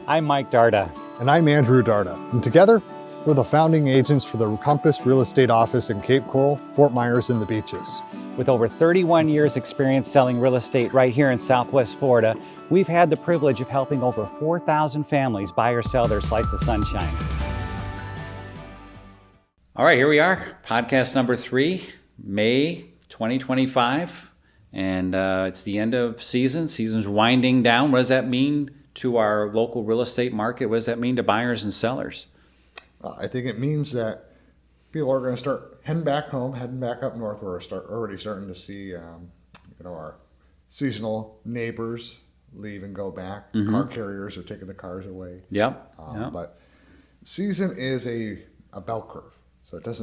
I'm Mike Darda. And I'm Andrew Darda. And together, we're the founding agents for the Compass Real Estate Office in Cape Coral, Fort Myers, and the Beaches. With over 31 years experience selling real estate right here in Southwest Florida, we've had the privilege of helping over 4,000 families buy or sell their slice of sunshine. All right, here we are, podcast number 3, May 2025. And it's the end of season. Season's winding down. What does that mean to our local real estate market? What does that mean to buyers and sellers? I think it means that people are going to start heading back home, heading back up north. We're already starting to see, our seasonal neighbors leave and go back. Mm-hmm. Car carriers are taking the cars away. Yep. But season is a bell curve, so it's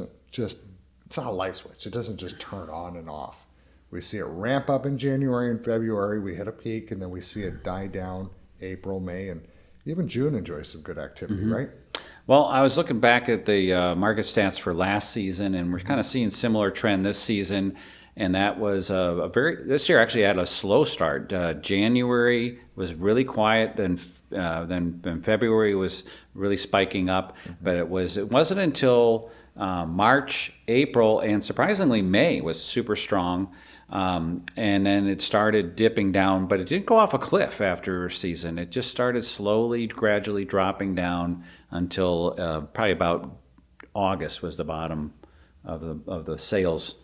not a light switch. It doesn't just turn on and off. We see it ramp up in January and February. We hit a peak, and then we see it die down April, May, and even June enjoys some good activity, mm-hmm. right? Well, I was looking back at the market stats for last season, and we're kind of seeing similar trend this season. And that was this year actually had a slow start. January was really quiet, and then February was really spiking up. Mm-hmm. But it wasn't until March, April, and surprisingly May was super strong. And then it started dipping down, but it didn't go off a cliff after season. It just started slowly, gradually dropping down until probably about August was the bottom of the sales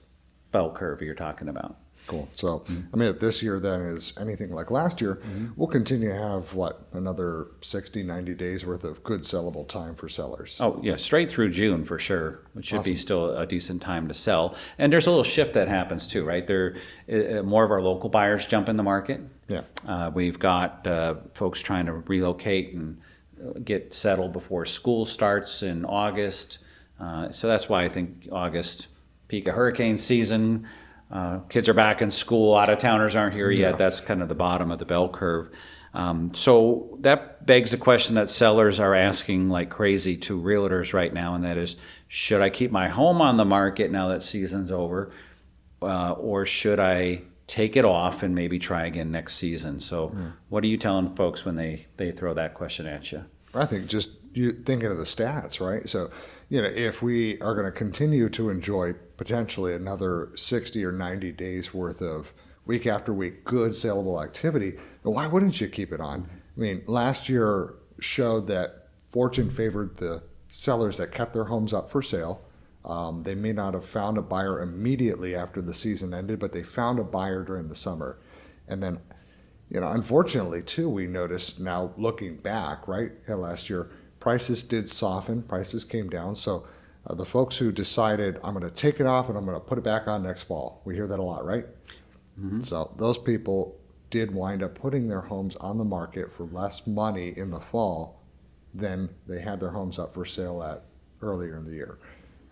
bell curve you're talking about. Cool. So, if this year then is anything like last year, mm-hmm. we'll continue to have, another 60, 90 days worth of good sellable time for sellers. Oh, yeah, straight through June for sure, which should be still a decent time to sell. And there's a little shift that happens too, right? More of our local buyers jump in the market. Yeah. We've got folks trying to relocate and get settled before school starts in August. So that's why I think August, peak of hurricane season. Kids are back in school, out-of-towners aren't here yet. That's kind of the bottom of the bell curve. So that begs the question that sellers are asking like crazy to realtors right now, and that is, should I keep my home on the market now that season's over, or should I take it off and maybe try again next season? So what are you telling folks when they throw that question at you? I think just you thinking of the stats, right? So, if we are going to continue to enjoy potentially another 60 or 90 days worth of week after week good saleable activity, then why wouldn't you keep it on? Last year showed that fortune favored the sellers that kept their homes up for sale. They may not have found a buyer immediately after the season ended, but they found a buyer during the summer. And then, unfortunately too, we noticed now looking back, right, at last year, prices did soften, prices came down. So the folks who decided, I'm going to take it off and I'm going to put it back on next fall, we hear that a lot, right? Mm-hmm. So those people did wind up putting their homes on the market for less money in the fall than they had their homes up for sale at earlier in the year.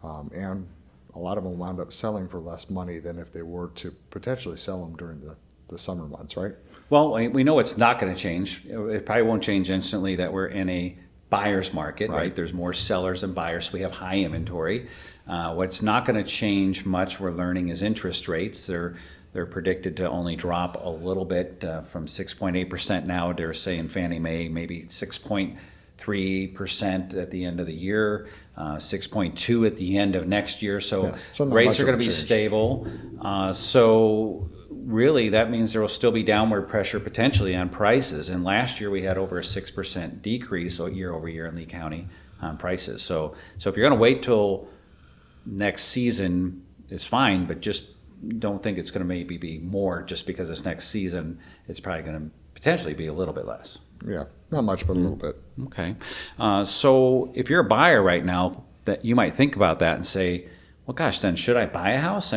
And a lot of them wound up selling for less money than if they were to potentially sell them during the summer months, right? Well, we know it's not going to change. It probably won't change instantly that we're in a buyer's market, right? There's more sellers than buyers, so we have high inventory. What's not going to change much, we're learning, is interest rates. They're predicted to only drop a little bit from 6.8% now. They're saying Fannie Mae maybe 6.3% at the end of the year, 6.2 at the end of next year. So rates are going to be stable. So really, that means there will still be downward pressure potentially on prices. And last year we had over a 6% decrease year over year in Lee County on prices. So if you're going to wait till next season, it's fine, but just don't think it's going to maybe be more just because it's next season. It's probably going to potentially be a little bit less. Yeah, not much, but a little bit. Okay. So if you're a buyer right now, that you might think about that and say, well, gosh, then should I buy a house?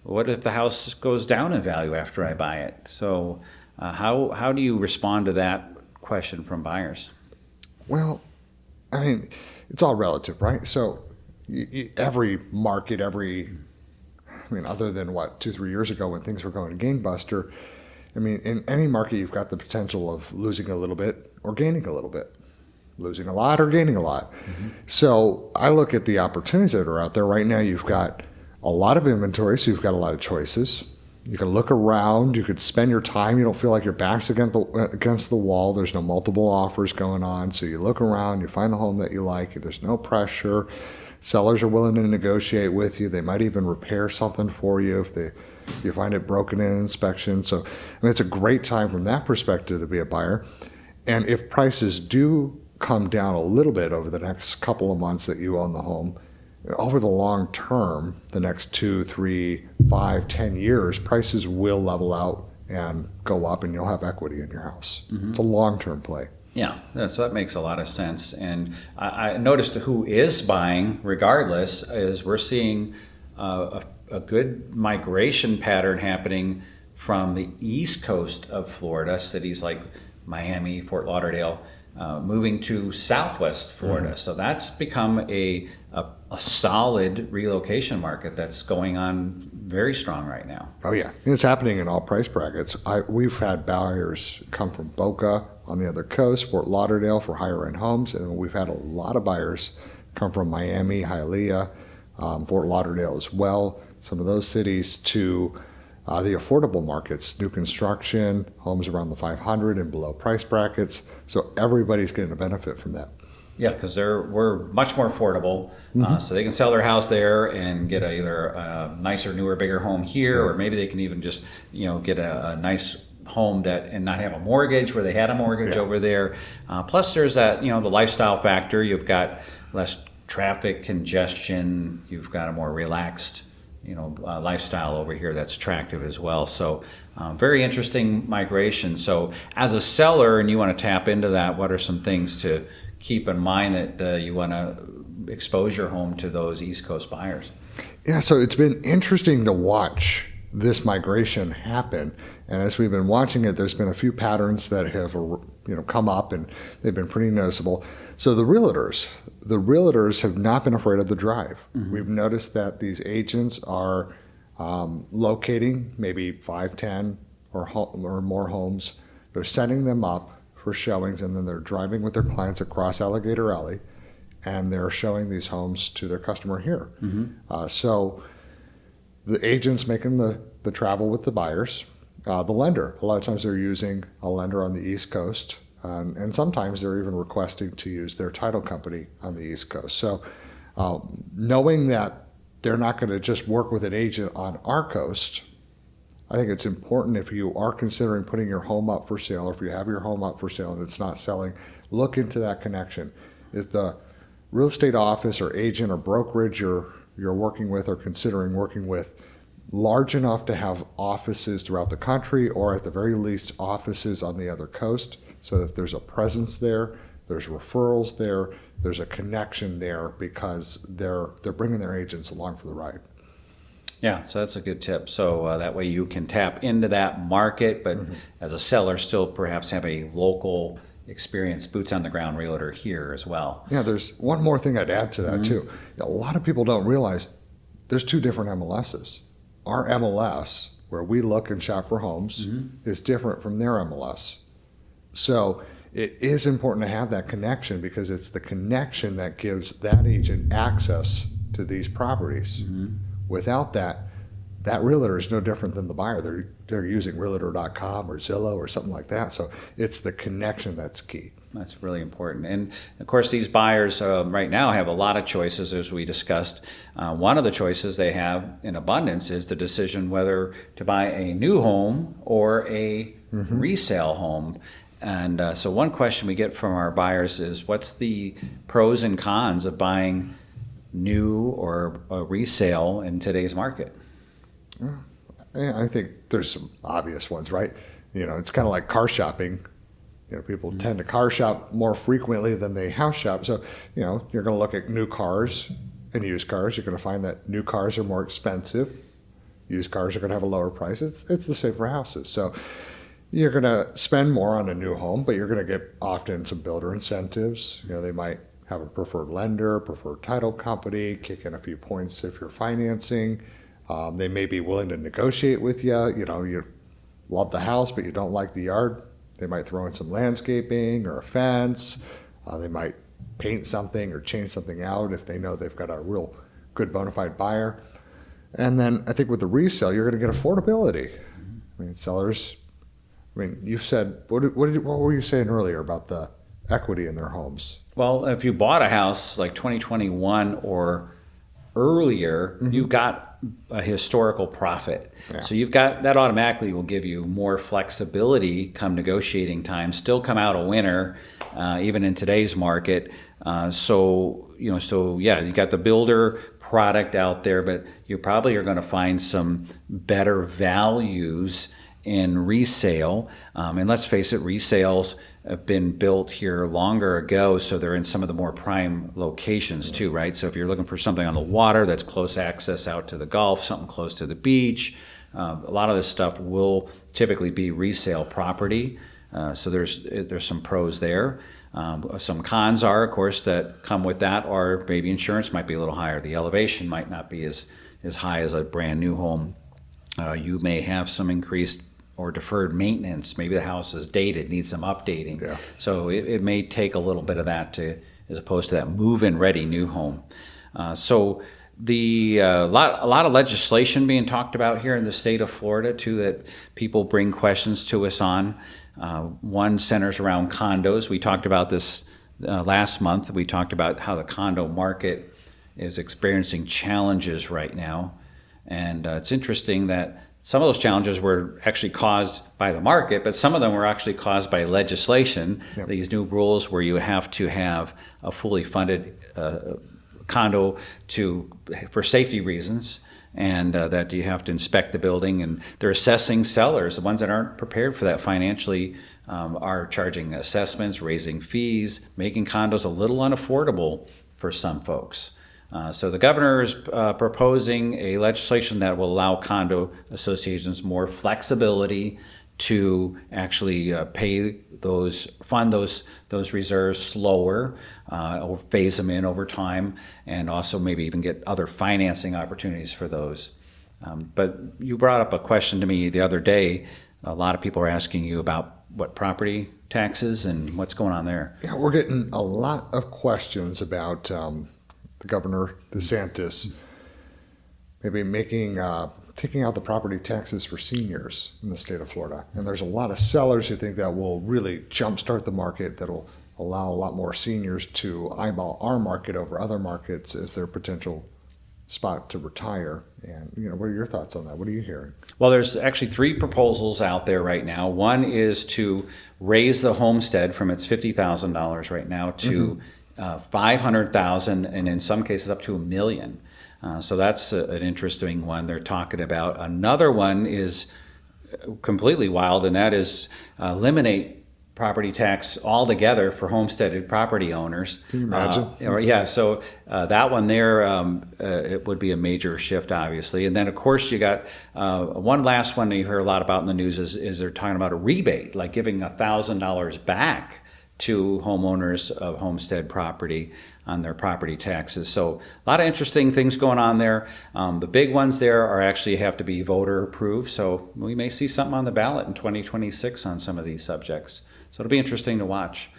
What if the house goes down in value after I buy it? So how do you respond to that question from buyers? Well, it's all relative, right? So every market, other than 2-3 years ago when things were going gangbuster, in any market you've got the potential of losing a little bit or gaining a little bit, losing a lot or gaining a lot. Mm-hmm. So I look at the opportunities that are out there right now. You've got a lot of inventory, so you've got a lot of choices. You can look around. You could spend your time. You don't feel like your back's against the wall. There's no multiple offers going on. So you look around. You find the home that you like. There's no pressure. Sellers are willing to negotiate with you. They might even repair something for you if you find it broken in inspection. So I mean, it's a great time from that perspective to be a buyer. And if prices do come down a little bit over the next couple of months that you own the home, over the long term, the next 2, 3, 5, 10 years, prices will level out and go up, and you'll have equity in your house. It's a long-term play. Yeah, so that makes a lot of sense. And I noticed who is buying, regardless, is we're seeing a good migration pattern happening from the east coast of Florida, cities like Miami, Fort Lauderdale, moving to southwest Florida. So that's become a solid relocation market that's going on very strong right now. Oh yeah, it's happening in all price brackets. We've had buyers come from Boca on the other coast, Fort Lauderdale for higher end homes, and we've had a lot of buyers come from Miami, Hialeah, Fort Lauderdale as well. Some of those cities to the affordable markets, new construction, homes around the 500 and below price brackets. So everybody's getting a benefit from that. Yeah, because we're much more affordable, so they can sell their house there and get either a nicer, newer, bigger home here, or maybe they can even just get a nice home and not have a mortgage where they had a mortgage over there. Plus, there's that the lifestyle factor. You've got less traffic congestion. You've got a more relaxed lifestyle over here that's attractive as well. So very interesting migration. So as a seller and you want to tap into that, what are some things to keep in mind that you want to expose your home to those East Coast buyers? Yeah, so it's been interesting to watch this migration happen. And as we've been watching it, there's been a few patterns that have come up, and they've been pretty noticeable. So the realtors have not been afraid of the drive. We've noticed that these agents are locating maybe 5, 10 or more homes. They're setting them up for showings, and then they're driving with their clients across Alligator Alley, and they're showing these homes to their customer here. So the agent's making the travel with the buyers. The lender, a lot of times they're using a lender on the East Coast, and sometimes they're even requesting to use their title company on the East Coast. So knowing that they're not going to just work with an agent on our coast, I think it's important, if you are considering putting your home up for sale, or if you have your home up for sale and it's not selling, look into that connection. Is the real estate office or agent or brokerage you're working with or considering working with large enough to have offices throughout the country, or at the very least offices on the other coast, so that there's a presence there, there's referrals there, there's a connection there, because they're bringing their agents along for the ride. Yeah, so that's a good tip. So that way you can tap into that market, but as a seller, still perhaps have a local experienced boots on the ground realtor here as well. Yeah, there's one more thing I'd add to that too. A lot of people don't realize there's 2 different MLSs. Our MLS, where we look and shop for homes, is different from their MLS. So it is important to have that connection, because it's the connection that gives that agent access to these properties. Without that realtor is no different than the buyer. They're using realtor.com or Zillow or something like that. So it's the connection that's key. That's really important. And of course, these buyers right now have a lot of choices, as we discussed. One of the choices they have in abundance is the decision whether to buy a new home or a resale home. And so one question we get from our buyers is, what's the pros and cons of buying new or a resale in today's market? Yeah, I think there's some obvious ones, right? It's kind of like car shopping. People tend to car shop more frequently than they house shop. So, you're going to look at new cars and used cars. You're going to find that new cars are more expensive. Used cars are going to have a lower price. It's the same for houses. So you're going to spend more on a new home, but you're going to get often some builder incentives. They might have a preferred lender, preferred title company, kick in a few points if you're financing. They may be willing to negotiate with you. You love the house, but you don't like the yard. They might throw in some landscaping or a fence. They might paint something or change something out if they know they've got a real good bona fide buyer. And then I think with the resale, you're going to get affordability. I mean, sellers, you said, what were you saying earlier about the equity in their homes? Well, if you bought a house like 2021 or earlier, you got a historical profit. Yeah. So you've got that automatically will give you more flexibility come negotiating time, still come out a winner, even in today's market. So you got the builder product out there, but you probably are going to find some better values in resale. And let's face it, resales have been built here longer ago, so they're in some of the more prime locations too, right? So if you're looking for something on the water that's close access out to the Gulf, something close to the beach, a lot of this stuff will typically be resale property. So there's some pros there. Some cons are, of course, that come with that are maybe insurance might be a little higher. The elevation might not be as high as a brand new home. You may have some increased or deferred maintenance. Maybe the house is dated, needs some updating. Yeah. So it may take a little bit of that as opposed to that move-in ready new home. So a lot of legislation being talked about here in the state of Florida too that people bring questions to us on. One centers around condos. We talked about this last month. We talked about how the condo market is experiencing challenges right now. And it's interesting that some of those challenges were actually caused by the market, but some of them were actually caused by legislation. Yep. These new rules where you have to have a fully funded condo for safety reasons, and that you have to inspect the building, and they're assessing sellers. The ones that aren't prepared for that financially are charging assessments, raising fees, making condos a little unaffordable for some folks. So the governor is proposing a legislation that will allow condo associations more flexibility to actually fund those reserves slower, or phase them in over time, and also maybe even get other financing opportunities for those. But you brought up a question to me the other day. A lot of people are asking you about what property taxes and what's going on there. Yeah, we're getting a lot of questions about the Governor DeSantis maybe taking out the property taxes for seniors in the state of Florida. And there's a lot of sellers who think that will really jumpstart the market, that'll allow a lot more seniors to eyeball our market over other markets as their potential spot to retire. And what are your thoughts on that? What are you hearing? Well, there's actually 3 proposals out there right now. One is to raise the homestead from its $50,000 right now to $500,000, and in some cases up to $1 million. So that's an interesting one they're talking about. Another one is completely wild, and that is eliminate property tax altogether for homesteaded property owners. Can you imagine? So that one there, it would be a major shift, obviously. And then, of course, you got one last one that you hear a lot about in the news is they're talking about a rebate, like giving $1,000 back to homeowners of homestead property on their property taxes. So a lot of interesting things going on there. The big ones there are actually have to be voter approved. So we may see something on the ballot in 2026 on some of these subjects. So it'll be interesting to watch.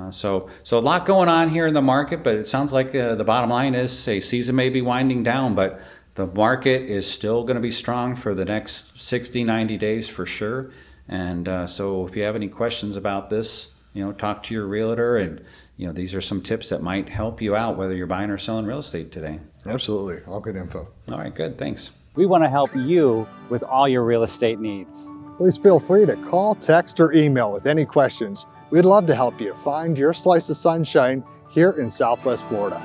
So a lot going on here in the market, but it sounds like the bottom line is a season may be winding down, but the market is still going to be strong for the next 60, 90 days for sure. And so if you have any questions about this, talk to your realtor, and these are some tips that might help you out whether you're buying or selling real estate today. Absolutely. All good info. All right, good. Thanks. We want to help you with all your real estate needs. Please feel free to call, text, or email with any questions. We'd love to help you find your slice of sunshine here in Southwest Florida.